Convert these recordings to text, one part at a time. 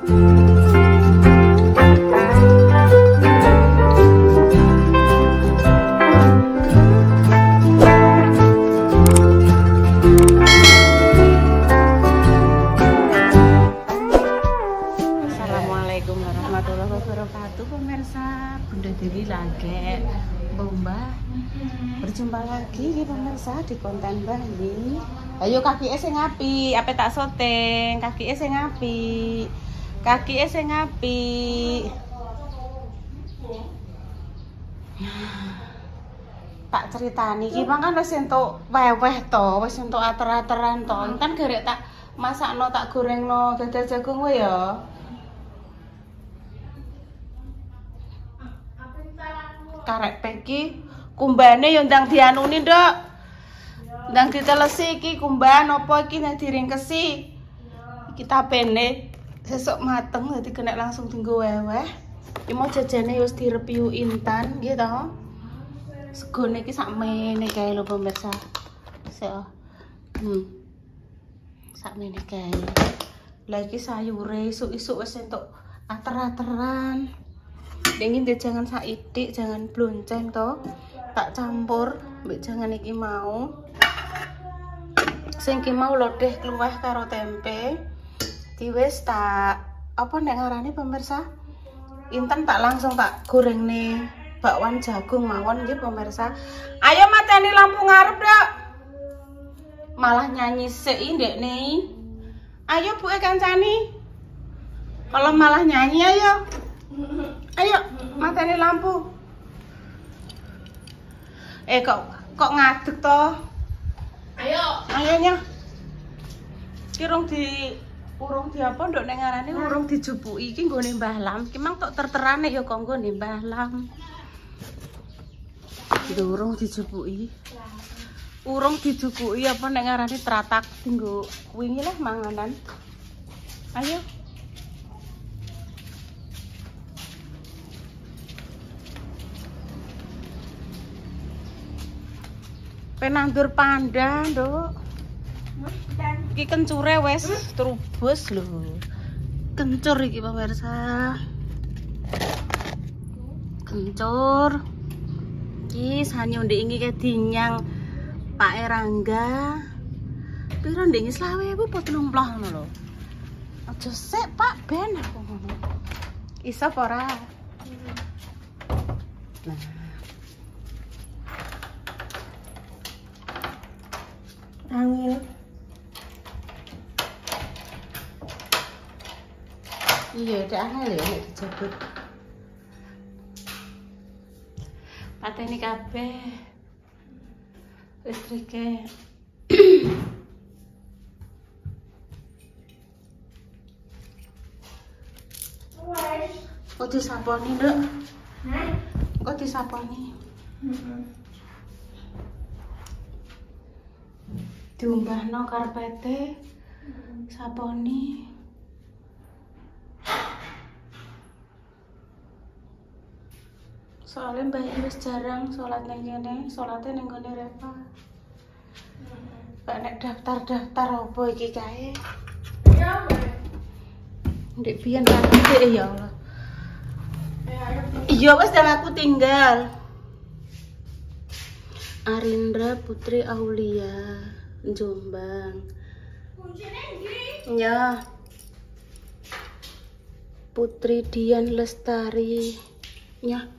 Assalamualaikum warahmatullahi wabarakatuh pemirsa. Bunda Dewi lagi Mbah. Berjumpa lagi nih pemirsa di konten Bali. Ayo kaki sing ngapi, apa tak soteng, kaki sing ngapi. Kaki sing ngapi. Tak ceritani iki kan wis entuk weweh to, wis entuk ater-ateran to. Kan gerek tak masakno, tak gorengno dadar jagung wae ya. Karek peki kumbane yo ndang dianuni, Nduk. Ndang ditelesi iki kumban apa iki nek diringkesi. Iki tapene sesuk mateng dadi kena langsung dienggo weweh. Iki mau jajane wis direpiu intan nggih to. Segone iki sakmene kae lho pemirsa. Sik. Sakmene kae. Lah iki sayure isuk-isuk wis entuk ater-ateran. Dingin deh, jangan saidik, jangan blonceng toh. Tak campur, mbak jangan iki mau. Sing iki mau lodeh kluweh karo tempe. Diwis tak apa nek ngarani pemirsa? Inten tak langsung tak goreng nih bakwan jagung mawon nggih pemirsa. Ayo mateni lampu ngarep, Dok. Malah nyanyi sik ndekne. Ayo Bu kancani. Kalau malah nyanyi ayo. Ayo, mateni lampu. Kok ngadeg toh? Ayo nya. Ki urung di apa nduk nek ngarane urung dijupuki iki nggone Mbah Lam. Ki mang tok terterane ya kok nggone Mbah Lam. Urung dijupuki. Urung dijupuki apa nek ngarane tratak dienggo wingi lah manganan. Ayo. Penandur panda, Nduk. Iki kencure wes trubus lho. Kencur iki pemirsa. Kencur. Iki sanyo ndek iki dinyang Pak Erangga. Piro ndek 20.000 apa 30 ngono lho. Aja sik, Pak, ben aku ngono. Iso apa ora? Nah. Angin. Iya, ada angin ya dijabut. Pateni kabeh. Listrike. Kok disaponi, Nduk? Kok disaponi? Diumbahno karpete, saponi. Soalnya Mbah wis jarang sholat ning kene, salate ning gone Reva. Kok nek daftar-daftar apa iki kae? Iya, Mbak. Ndek biyen ra ya Allah. Iya wis aku tinggal. Arindra Putri Aulia Jombang. Ya. Putri Dian Lestari. Ya.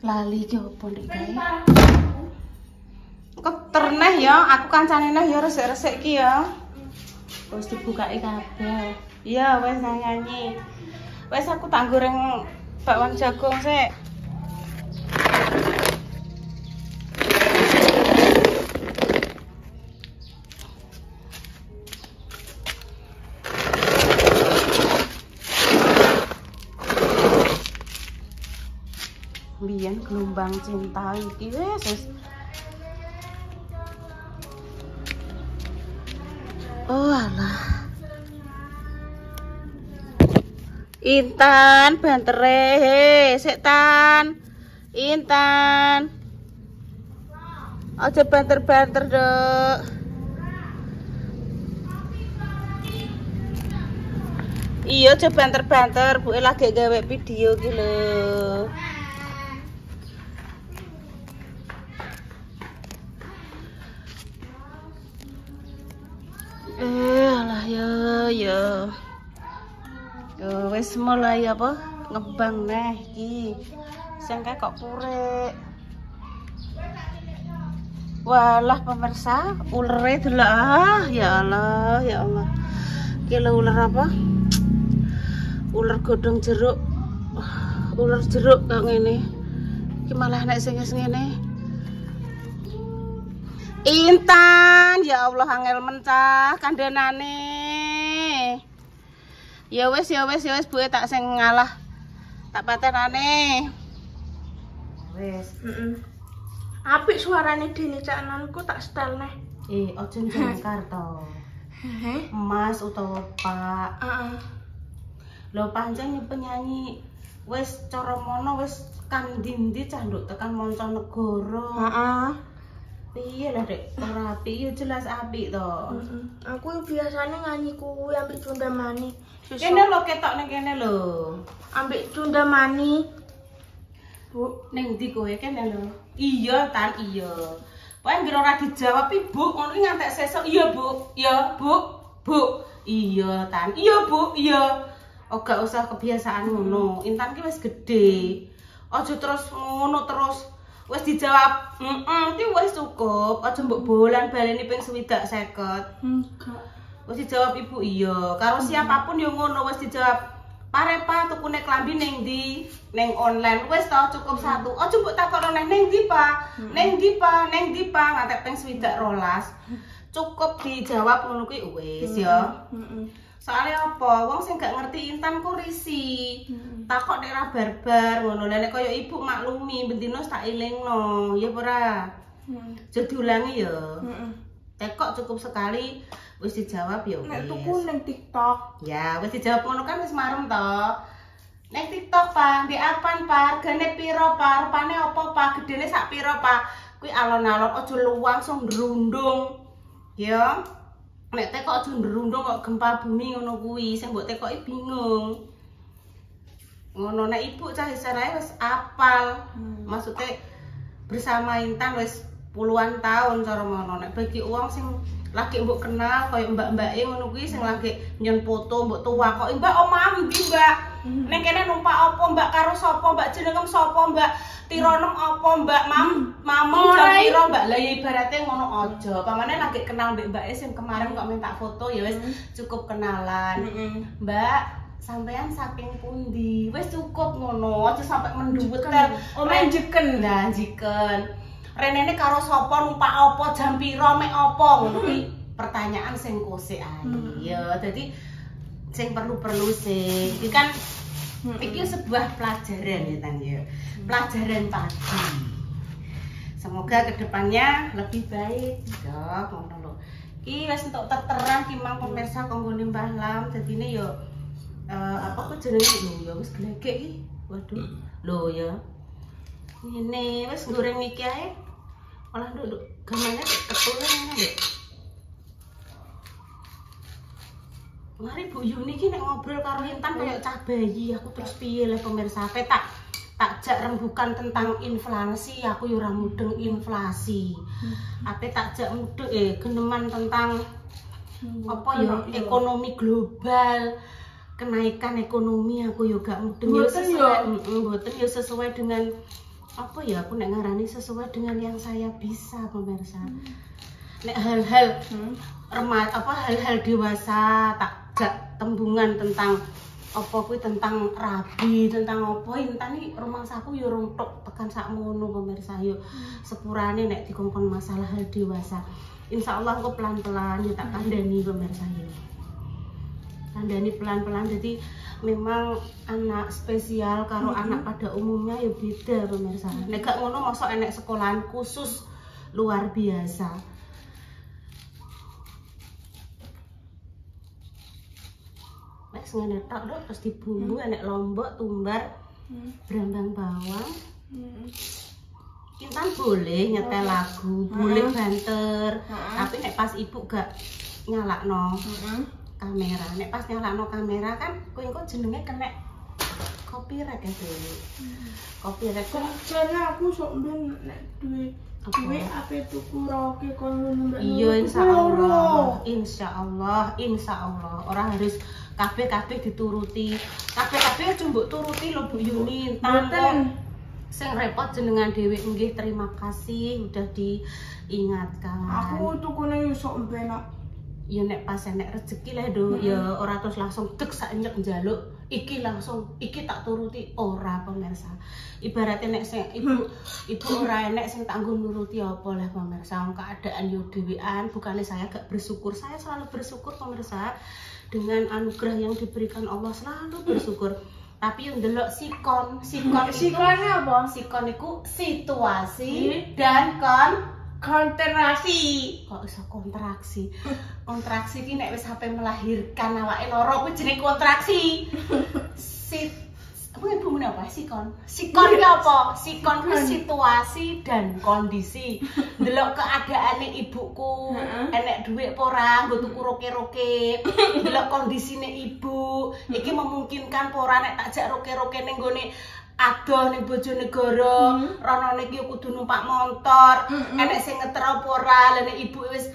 Lali ki opo ndek kae? Kok terneh ya, aku kancane neh ya resik-resik ki ya. Wis dibukake kabeh. Iya, wis nyanyi. Wis aku tak goreng bakwan jagung sik. Biyen gelombang cinta iki wis. Oh alah. Intan bantere, sik Tan. Intan. Aja banter-banter, Dok. Iya, coba banter-banter, Bu lagi gawe video iki lho. Alah ya. Yo wis mulai apa? Ngebang neh iki. Sing kok purek. Walah pemirsa, ulere delok ya Allah, ya Allah. Iki lho ular apa? Ular godhong jeruk. Ular jeruk kok ngene. Iki malah nek sing ngene. Intan, ya Allah angel mencah kandhanane. Ya wis Bu tak sing ngalah. Tak patenane. Wis. Apik suarane dene cananku tak setel neh. Aja jengkar to. Mas utawa Pak. Heeh. Lho pancen penyanyi wis cara mono wis kan ndi cah nduk tekan mancanegara. Heeh. Piye lah Dek, ora apik ya jelas apik to. Aku biasane nyanyi kuwi ambek Tunda Mani. Kene lho ketok ning kene lho. Ambek Tunda Mani. Bu, Ning ndi kowe kene lho. Iya Tan, iya. Pokoke ngira ora dijawab Bu, ngono iki ngantek sesuk. Iya Bu, iya Bu. Bu. Iya Tan, iya Bu, iya. Oh gak usah kebiasaan ngono. Intan ki wis gedhe. Aja terus ngono terus. Wis dijawab, ki wis cukup. Aja mbok bolan baleni ping 60-50. enggak. Wis dijawab Ibu iya. Karo siapapun yo ngono wis dijawab. Parepa tukune klambi ning ndi? Ning online. Wis to cukup satu. Aja mbok takokno ning ndi, Pak? Ning ndi, Pak? Ning ndi, Pak? Ngantek ping 12. Cukup dijawab ngono kuwi wis ya. Soalnya apa? Wong sing gak ngerti Intan kok risi. Takok nek ra barbar ngono. Lah nek kaya Ibu maklumi bendino tak elingno, ya ora? Aja diulangi ya. Tekok cukup sekali wis dijawab ya wis. Nek tuku ning TikTok. Ya, wis dijawab ngono kan wis marem to. Nek TikTok, Pak, ndek apan, Pak? Regane piro, Pak? Rupane apa, Pak? Gedene sak piro, Pak? Kuwi alon-alon aja langsung ndrundung. Ya. Nek tekok aja ndrundung kok gempa bumi ngono kuwi, sing mbok tekoki bingung. Ngono nek Ibu cah isarae wis apal. Maksudnya bersama Intan wis puluhan tahun cara ngono. Nek bagi uang sing lagi mbok kenal kaya mbak-mbake ngono kuwi sing lagi nyen foto mbok tuwa kok Mbak omah ndi Mbak? Ning kene numpak apa Mbak karo sapa Mbak jenengem sapa Mbak? Tironem apa Mbak? Mamem jam piro Mbak? Lah ya ibarate ngono aja. Pamane lagi kenal mbake sing kemarin kok minta foto ya wis cukup kenalan. Mbak sampean saking pundi? Wis cukup ngono, aja sampai menduwet. Omen jiken lah jiken. Renene karo sapa numpak apa jam piro mek apa ngono kuwi pertanyaan sing kosek ae. Ya dadi sing perlu-perlu sih. Iki kan iki sebuah pelajaran ya Tan ya. Pelajaran pagi. Semoga kedepannya lebih baik. Ya ngono lho. Iki wis entuk terang ki mang pemirsa konggone Mbah Lam. Dadine yo apa kok jenenge lho ya wis glegek iki. Waduh. Lho ya. Ini wis goreng iki ae. Olah nduk gamane ketulen ngene lho. Mari Bu Yuni iki nek ngobrol karo Intan kaya cah bayi, aku terus piye le pemirsa. Tak jak rembukan tentang inflasi, aku yo ora mudeng inflasi. Ape tak jak mudeng geneman tentang apa ya ekonomi global. Kenaikan ekonomi aku yo gak mudeng yo mboten yo sesuai dengan apa ya aku nek ngarani sesuai dengan yang saya bisa pemirsa. Nek hal-hal hal-hal dewasa tak jak tembungan tentang apa kuwi tentang rabi tentang apa Intan iki rumangsaku yo rontok tekan sakmono pemirsa yo sepurane nek dikongkon masalah hal dewasa. Insyaallah aku pelan-pelan yo tak kandhani pemirsa yo. Kandhani pelan-pelan jadi memang anak spesial karo anak pada umumnya ya beda pemirsa. Nek gak ngono mosok enek sekolahan khusus luar biasa. Nek ngene tok lho terus dibumbu enek lombok, tumbar, brambang bawang. Intan boleh nyetel lagu, boleh banter. Tapi nek pas Ibu gak nyalakno. kamera. Nek pas nyalakno kamera kan kowe engko jenenge kena copyright ya, Dek. Copyright kok Jane aku sok ben nek duwe ape tuku roke kon ngono. Iya insyaallah. Insyaallah. Ora harus kabeh dituruti. Kabeh mbok turuti lho Bu Yuni. Tanten sing repot jenengan dhewe nggih, terima kasih udah diingatkan. Aku tukune yo sok ben. Ya nek pas enek rezeki lah do, ya ora terus langsung dek sak nyek njaluk iki langsung iki tak turuti, ora pemirsa. Ibaratnya nek sing ibu ora enek sing tak nggo nuruti apa lah pemirsa. Keadaan yo dhewean, bukannya saya gak bersyukur. Saya selalu bersyukur pemirsa dengan anugerah yang diberikan Allah, selalu bersyukur. Tapi yang delok sikon apa? Sikon iku situasi dan kontraksi. Kok iso kontraksi? Kontraksi iki nek wis sampe melahirkan awake loro kuwi jenenge kontraksi. Apa ibu apa? Sikon ki apa? Sikon ku situasi dan kondisi. Delok keadaane ibuku, enek dhuwit apa ora nggo tuku roke-roke. Delok kondisine ibu, iki memungkinkan apa ora nek tak jak roke-roke ning gone adoh ning Bojonegoro, rono iki kudu numpak motor, enek sing ngeter apa ora, lha nek ibu wis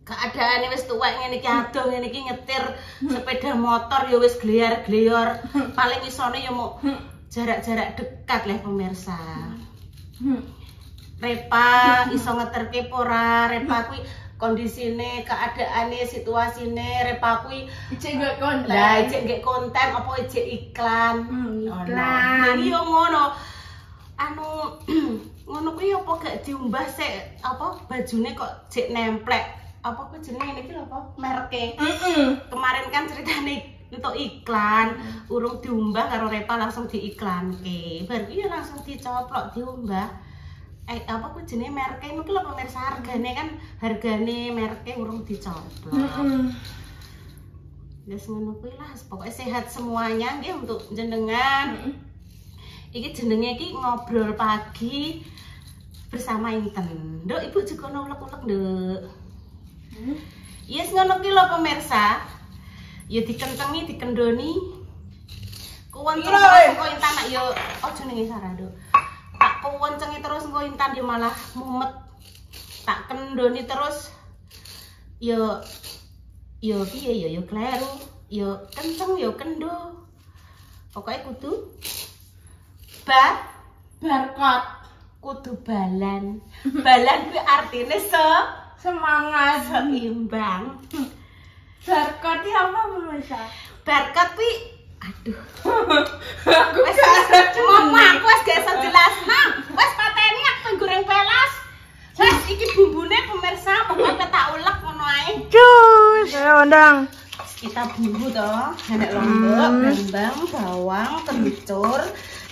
keadaane wis tuwek ngene iki adoh ngene iki nyetir sepeda motor ya wis gleor-gleor, paling isone ya mau jarak-jarak dekat lah pemirsa. Repa iso ngeterke apa ora, Repa kuwi kondisine, keadaane, situasine, Repa kuwi ijek gak konten. Lah ijek nggih konten apa ijek iklan. Iklan. Iya ngono. Ngono kuwi apa gak diumbah sik apa bajune kok jek nemplek. Apa kuwi jenenge niki lho apa? Merke. Kemarin kan ceritane untuk iklan, urung diumbah karo Repa langsung diiklanke. Bar kuwi langsung dicoplok diumbah. Apa kuwi jenenge merke mungkin lho pemirsa, hargane merke urung dicoplok. Wis ngono kuwi lah, pokoknya sehat semuanya nggih untuk jenengan. Iki jenenge iki ngobrol pagi bersama Inten. Nduk Ibu juga ulek-ulek, Nduk. Yes ngono ki lho pemirsa. Ya dikentengi, dikendoni. Kuwonceng terus kok Intan nak yo aja ning Sarah, Nduk. Tak kuwoncengi terus engko Intan yo malah mumet. Tak kendoni terus yo piye yo kleru, yo kenceng yo kendo. Pokoknya kudu barkot, kudu balan. Balan kuwi artine semangat, seimbang. Barkot iki apa pemirsa? Barkot kuwi aduh. Wes aku wis gak iso jelasno. Wes pateni aku goreng pelas. Wes iki bumbune pemirsa, pokoke tak ulek ngono ae. Cus, ya ndang. Kita bumbu toh, enek lombok, bambang, bawang, kencur,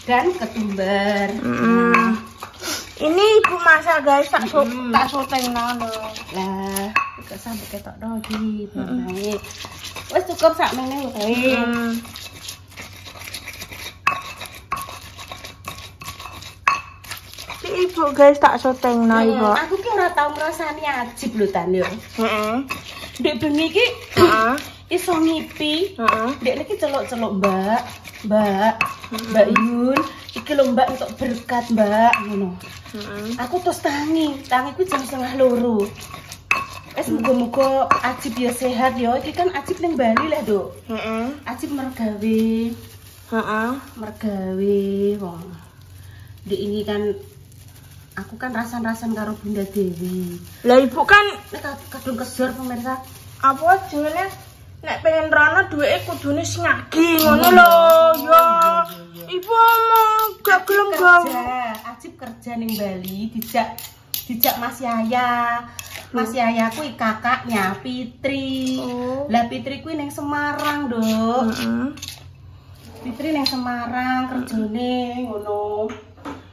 dan ketumbar. Ini ibu masak guys, tak syuting nang lho. Lah, kok sampe ketok do iki, bae. Wes cukup sak meneh wae. Ibu guys tak syuting nang ibu. Aku ki ora tau ngrasani ajib lho Tan yo. Dek bengi iki iso ngipi. Dek niki celuk-celuk Mbak Yun, iki lho Mbak untuk berkat Mbak ngono. Aku terus tangi ku jam 1:30. Wes muga-muga Ajib ya sehat ya. Iki kan Ajib ning Bali lah, Duk. Ajib mergawe. Mergawe wong. Dek ini kan aku kan rasan-rasan karo Bunda Dewi. Lah ibu kan kadung kesur pemirsa. Apa jenenge nek pengen rono duweke kudune ngagi ngono lho. Ya. Ibu gak gelem gawe. Ajib kerja ning Bali dijak Mas Yaya. Mas Yaya kuwi kakaknya Fitri. Lah Fitri kuwi ning Semarang, Duk. Fitri ning Semarang kerjane ngono.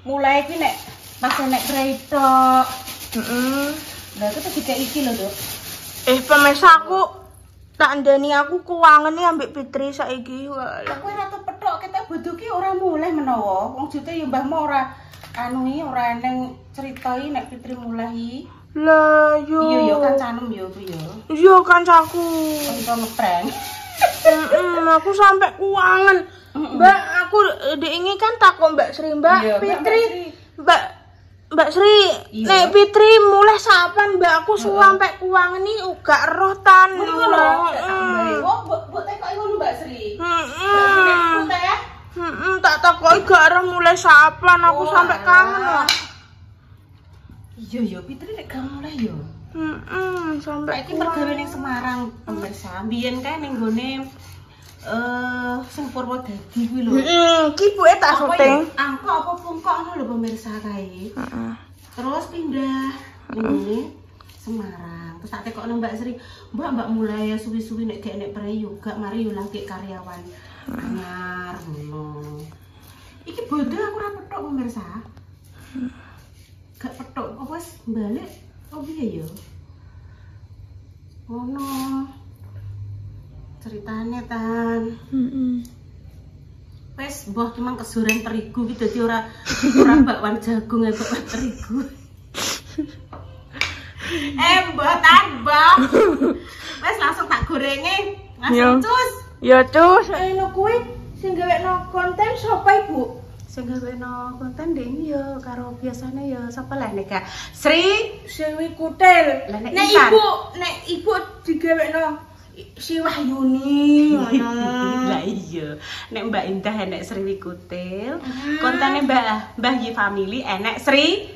Mulai kuwi nek pas nek kereta. Lah aku tuh iki lho, Duk. Pemirsa aku tak ndeni aku kuwangene ambek Fitri saiki. Aku ora tau petok ketek bodho ki ora mulih menawa. Wong jute ya mbahmu ora ora eneng ceritai nek Fitri mulai. Lah yo. Iya yo kancanem yo ku yo. Iya kancaku. Kanca ngeprank. Aku sampai kuangan. Mbak, aku diingi kan takut Mbak Sri, Mbak Iya, Fitri. Mbak Sri, Iya. Nek Fitri mulai sapan Mbak aku sampai kuangan nih uga roh tan. Oh, mbok tekoki ngono Mbak Sri. Tak takoki gak roh mulai sapan aku sampai kangen kok. Iya yo Fitri nek gak mulai yo. Sampai Saiki pergawe ning Semarang, pemirsa. Mbiyen kae ning gone sing Purwodadi kuwi lho. Ki buke tak syuting. Angko apa pungkok ngono lho pemirsa kae. Terus pindah ini Semarang. Terus tak tekok nang Mbak Sri, Mbak mulai ya suwi-suwi nek gak nek prei yo gak mari yo lagi karyawan anyar ngono. Iki bodoh aku ora petok pemirsa. Gak petok apa wis balik oh piye yo. Ngono. Ceritane tan. Wes mbah cuma kesuren terigu iki dadi ora bakwan jagung ya bakwan terigu. Mbah tambah. Wes langsung tak gorenge. Langsung cus. Ya cus. Eno kuwi sing gawekno konten sapa Ibu? Sing gawekno konten ding yo karo biasane yo sapa lah nek Kak Sri Sri Kutil. Lah, nek nek Ibu digawekno Si Wahyuni ngono. Lah iya. Nek Mbak Indah enek Sri Kutil, kontene Mbah Yi Family enek Si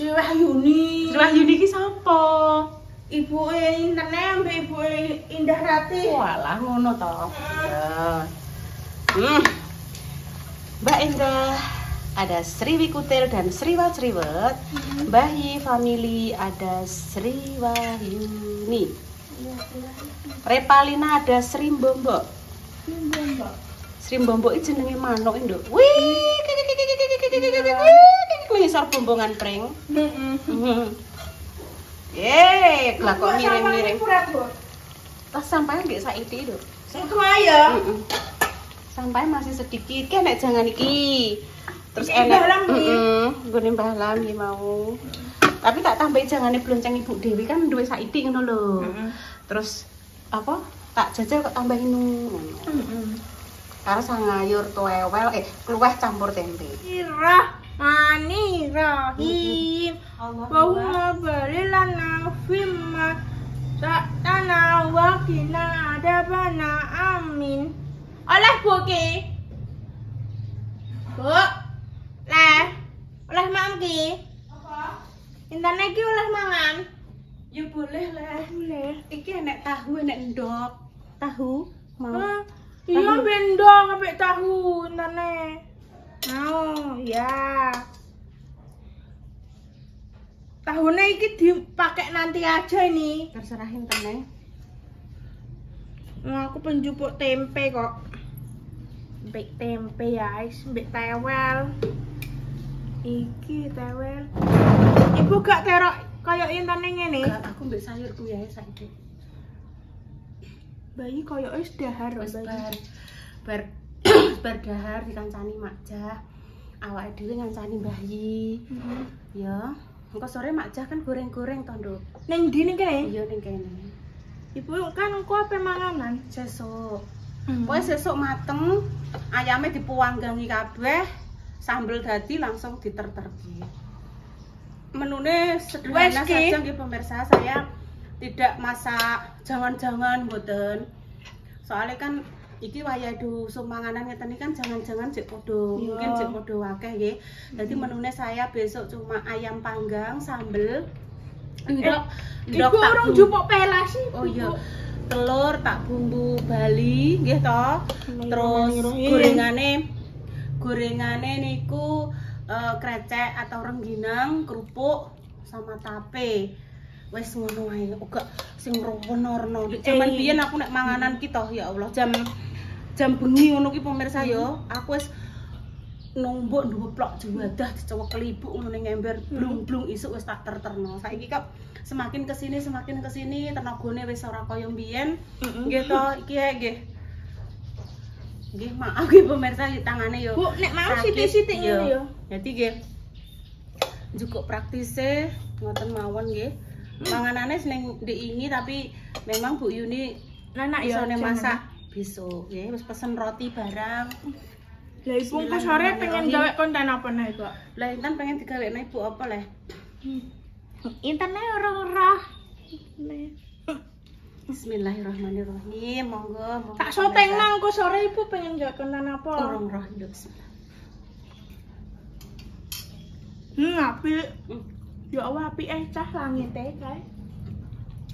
Wahyuni. Sri Wahyuni ki sapa? Ibuke intene ambek ibuke Indah Rati. Walah ngono to. Ya. Mbak Indah ada Sri Kutil dan Sri Wacriwet. Mbah Yi Family ada Sri Wahyuni. Repalina ada Sri Mbombo. Sri Mbombo iki jenenge manuk nduk. Wih, ngisor bombongan pring. Glakok miring-miring. Tas sampai nggih saiki lho. Semuanya. Sampai masih sedikit kan nek jangan iki. Terus enak. Nggone Mbah Lam iki mau. Tapi tak tambahi jangane blonceng Ibu Dewi kan duwe saiki ngono lho. Terus apa? Tak jajal kok tambahin ngono. Karena sangayur tuwewel kluweh campur tempe. Bismillahirrahmanirrahim. Allahumma barik lana fimma ta'ana wa qina adabana amin. Oleh Bu ki. Bu. Oleh mam ki. Apa? Intane iki oleh mangan. Ya boleh lah. Boleh. Iki enek tahu enek endok. Tahu mau. Iya bendong sampai tahu intane. Mau ya. Tahunnya iki dipakai nanti aja ini. Terserahin teneng. Aku penjupuk tempe kok. Mbek tempe ya, mbek tewel. Iki tewel. Ibu gak terok kayak intane ngene. Enggak, aku mbek sayur ku ya saiki. Bayi koyo wis dahar Wis bayi. bar dahar dikancani Makjah. Awake dhewe ngancani Mbah Yi. Ya, engko sore Makjah kan goreng-goreng to, Nduk. Ning ndi ning kene? Iya ning kene. Ibu kan engko ape manganan? Sesuk. Pokoke sesuk mateng, ayame dipuwanggangi kabeh, sambel dadi langsung diterterki. Menune sederhana saja nggih pemirsa, saya tidak masak jangan-jangan mboten. Soalnya kan iki wayah sumanganan ngeten iki kan jangan-jangan jek podo, mungkin jek podo akeh nggih. Dadi menune saya besok cuma ayam panggang sambel endok Ibu urung jupuk pelas sih. Oh iya. Telur tak bumbu Bali nggih to. Terus gorengane niku krecek atau rengginang, kerupuk sama tape. Wes ngono wae, uga sing rono-rono. Jaman biyen aku nek manganan ki toh ya Allah, jam bengi ngono ki pemirsa ya, aku wis nombok nduweplok juwadah dicowek kelibuk ngono ning ember, blung-blung isuk wis tak terterno. Saiki kok semakin kesini tenagane wis ora kaya mbiyen. Nggih to, iki nggih. Nggih, maaf nggih pemirsa di tangane yo. Bu, nek mau sithik-sithik ngene yo. Dadi nggih. Cukup praktise ngoten mawon nggih. Manganane seneng diingi tapi memang Bu Yuni Enak ya. isone masak besok ya wis pesen roti barang. Lah ibu kok sore pengen gawe konten apa nih, Kak? Lah Intan pengen digawekno Ibu apa leh? Interne ora. Bismillahirrahmanirrahim. Monggo. Tak soteng nang kok sore ibu pengen gawe konten apa? Orang roh nduk. Apik. Ya Allah apik cah langit kae.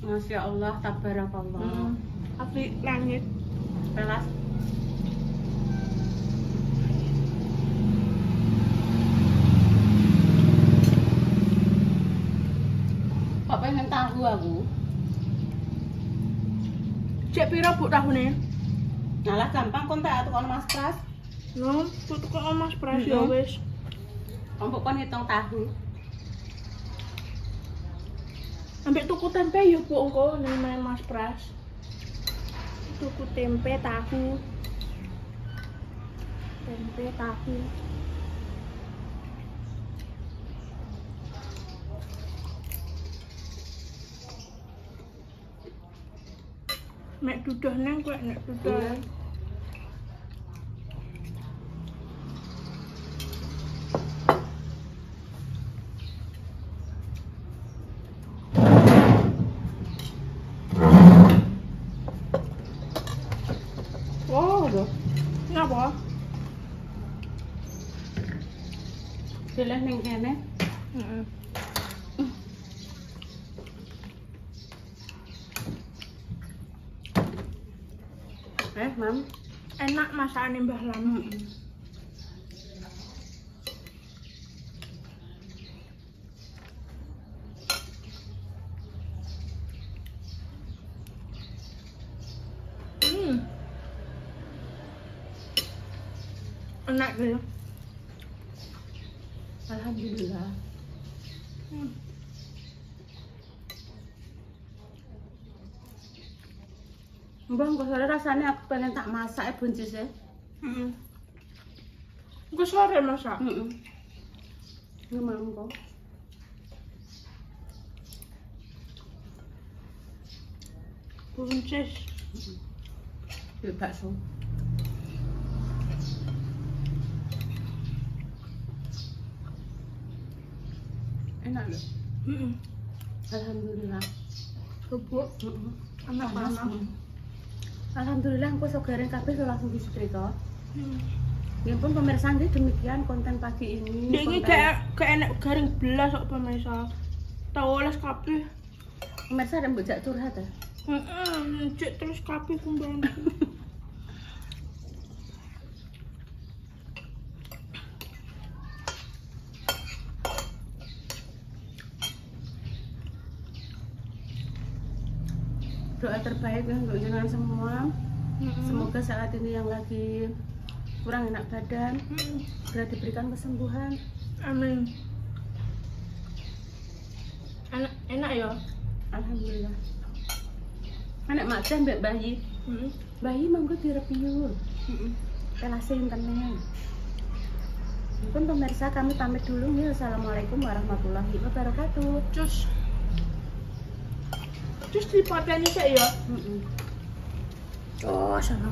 Masya Allah, tabarakallah. Apik langit. Pelas. Kok pengen tahu aku? Cek piro Bu tahune? Ngalah gampang kon tak tukang Mas Pras. No, tutuk kok Mas Pras ya wis. Kamu kon hitung tahu. Ambek tuku tempe ya Bu engko ning Mas Pras. Tuku tempe tahu. Tempe tahu. Mek duduh nang kowe nek duduh. Oh, lho. Napa? Pilih ning kene. Heeh. Mam. Enak masakane Mbah Lam. Enak gitu. Alhamdulillah. Mbah, kok sore rasanya aku pengen tak masak buncis ya. Gue sore masak. Gimana kok? Buncis. Yuk bakso. Enak loh. Alhamdulillah. Bubuk. Enak banget. Alhamdulillah aku sogarin kabeh langsung disetrika. Ya pun pemirsa nggih demikian konten pagi ini. Ini kayak enak garing belas kok pemirsa. Tahu oles kabeh. Pemirsa ada mbok jak curhat ya? Cek terus kabeh kumbang. Doa terbaik ya untuk jenengan semua. Semoga saat ini yang lagi kurang enak badan segera diberikan kesembuhan. Amin. Enak ya. Alhamdulillah. Anak macan mbak bayi. Bayi manggo direview. Telasin temen. Mungkin pemirsa kami pamit dulu ya. Assalamualaikum warahmatullahi wabarakatuh. Cus dipoteni sik ya. Oh, sama.